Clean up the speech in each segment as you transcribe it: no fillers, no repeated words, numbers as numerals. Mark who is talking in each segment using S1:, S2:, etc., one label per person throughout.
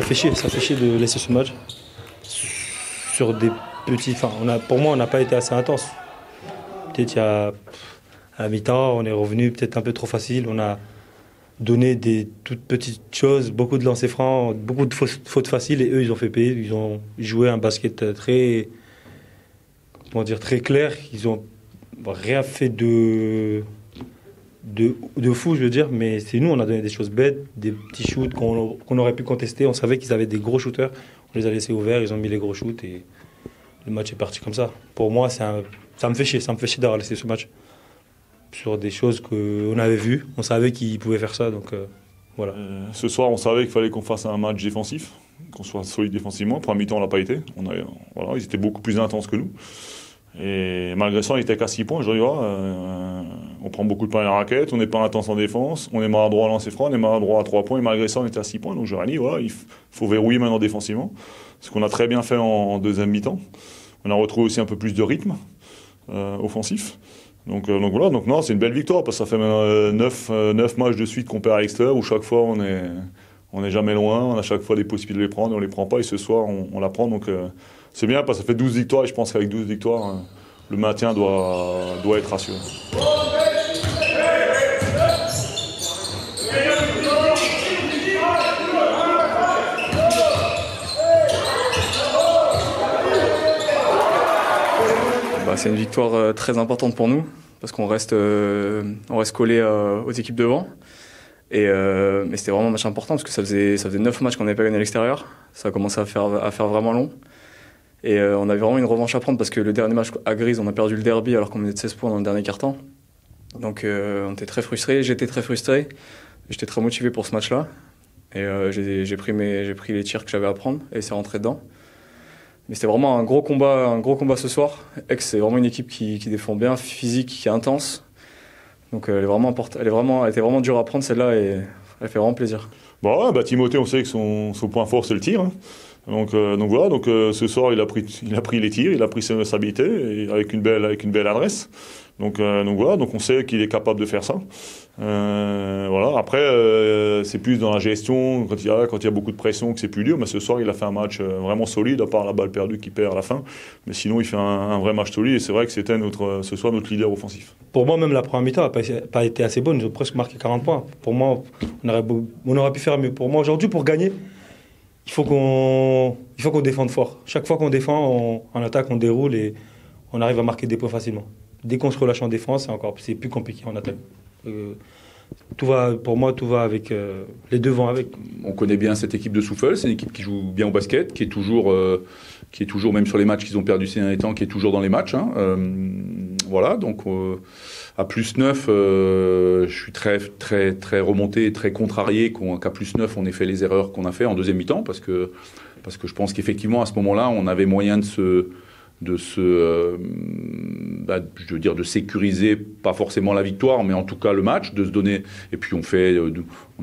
S1: ça fait chier de laisser ce match sur des petits. Enfin, pour moi, on n'a pas été assez intense. Peut-être à la mi-temps, on est revenu peut-être un peu trop facile. On a donné des toutes petites choses, beaucoup de lancers francs, beaucoup de fautes faciles, et eux, ils ont fait payer. Ils ont joué un basket très, comment dire, très clair. Ils ont rien fait de fou, je veux dire, mais c'est nous, on a donné des choses bêtes, des petits shoots qu'on aurait pu contester. On savait qu'ils avaient des gros shooters, on les a laissés ouverts, ils ont mis les gros shoots et le match est parti comme ça. Pour moi, ça me fait chier d'avoir laissé ce match sur des choses qu'on avait vues. On savait qu'ils pouvaient faire ça, donc voilà.
S2: Ce soir, on savait qu'il fallait qu'on fasse un match défensif, qu'on soit solide défensivement. Première mi-temps, on l'a pas été. Voilà, ils étaient beaucoup plus intenses que nous. Et malgré ça, on était qu'à 6 points. Je dis, on prend beaucoup de pain à la raquette, on n'est pas intense en défense, on est maladroit à lancer franc, on est maladroit à 3 points. Et malgré ça, on était à 6 points. Donc j'aurais dit, voilà, il faut verrouiller maintenant défensivement. Ce qu'on a très bien fait en deuxième mi-temps. On a retrouvé aussi un peu plus de rythme offensif. Donc voilà, donc non, c'est une belle victoire parce que ça fait maintenant 9 matchs de suite qu'on perd à l'extérieur où chaque fois on est jamais loin, on a chaque fois des possibilités de les prendre et on les prend pas et ce soir on la prend donc c'est bien parce que ça fait 12 victoires et je pense qu'avec 12 victoires le maintien doit être assuré.
S3: C'est une victoire très importante pour nous parce qu'on reste collé aux équipes devant. Mais c'était vraiment un match important parce que ça faisait 9 matchs qu'on n'avait pas gagné à l'extérieur. Ça a commencé à faire vraiment long. Et on avait vraiment une revanche à prendre parce que le dernier match à Grise, on a perdu le derby alors qu'on menait de 16 points dans le dernier quart-temps. Donc on était très frustrés, j'étais très frustré. J'étais très motivé pour ce match-là. Et j'ai pris les tirs que j'avais à prendre et c'est rentré dedans. Mais c'était vraiment un gros combat ce soir. Aix, c'est vraiment une équipe qui défend bien, physique, qui est intense. Donc elle était vraiment dure à prendre celle-là et elle fait vraiment plaisir.
S2: Bon, ouais, Timothée, on sait que son point fort c'est le tir. Hein. Donc voilà, ce soir il a pris les tirs, il a pris ses responsabilités et avec une belle adresse. Donc voilà, donc on sait qu'il est capable de faire ça. Voilà. Après, c'est plus dans la gestion quand il y a beaucoup de pression que c'est plus dur. Mais ce soir, il a fait un match vraiment solide, à part la balle perdue qu'il perd à la fin. Mais sinon, il fait un vrai match solide. Et c'est vrai que c'était ce soir notre leader offensif.
S1: Pour moi, même la première mi-temps n'a pas été assez bonne. Ils ont presque marqué 40 points. Pour moi, on aurait pu faire mieux. Pour moi, aujourd'hui, pour gagner, il faut qu'on défende fort. Chaque fois qu'on défend, en attaque, on déroule et on arrive à marquer des points facilement. Dès qu'on se relâche en défense, c'est plus compliqué en attaque. Pour moi, tout va avec les deux vents avec.
S4: On connaît bien cette équipe de Souffle, c'est une équipe qui joue bien au basket, qui est toujours même sur les matchs qu'ils ont perdu ces derniers temps, qui est toujours dans les matchs. Hein. Voilà, donc à +9, je suis très, très, très remonté, très contrarié qu'à +9, on ait fait les erreurs qu'on a fait en deuxième mi-temps, parce que je pense qu'effectivement, à ce moment-là, on avait moyen de sécuriser, pas forcément la victoire, mais en tout cas le match, de se donner. Et puis on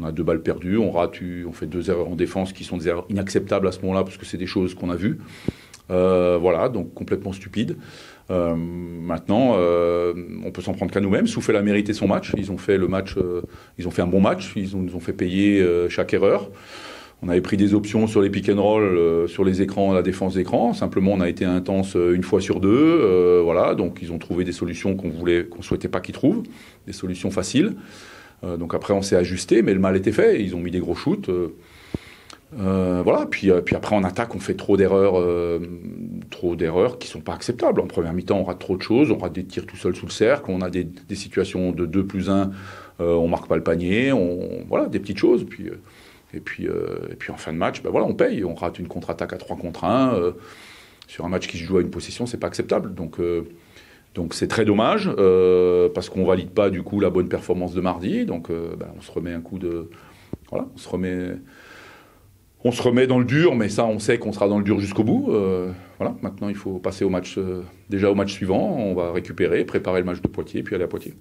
S4: a 2 balles perdues, on fait 2 erreurs en défense qui sont des erreurs inacceptables à ce moment-là, parce que c'est des choses qu'on a vues. Voilà, donc complètement stupide. Maintenant, on peut s'en prendre qu'à nous-mêmes. Souffle a mérité son match. Ils ont fait un bon match. Ils nous ont fait payer chaque erreur. On avait pris des options sur les pick and roll, sur les écrans, la défense d'écran. Simplement, on a été intense une fois sur 2. Voilà, donc ils ont trouvé des solutions qu'on souhaitait pas qu'ils trouvent, des solutions faciles. Donc après, on s'est ajusté, mais le mal était fait. Ils ont mis des gros shoots. Voilà. Puis après, en attaque, on fait trop d'erreurs qui sont pas acceptables. En première mi-temps, on rate trop de choses. On rate des tirs tout seul sous le cercle. On a des situations de 2+1. On marque pas le panier. Voilà, des petites choses. Et puis en fin de match, on paye. On rate une contre-attaque à 3 contre 1. Sur un match qui se joue à une possession, c'est pas acceptable. Donc c'est très dommage, parce qu'on valide pas du coup la bonne performance de mardi. Donc on se remet un coup de... Voilà, on se remet dans le dur, mais ça, on sait qu'on sera dans le dur jusqu'au bout. Voilà, maintenant, il faut passer au match, déjà au match suivant. On va récupérer, préparer le match de Poitiers, puis aller à Poitiers.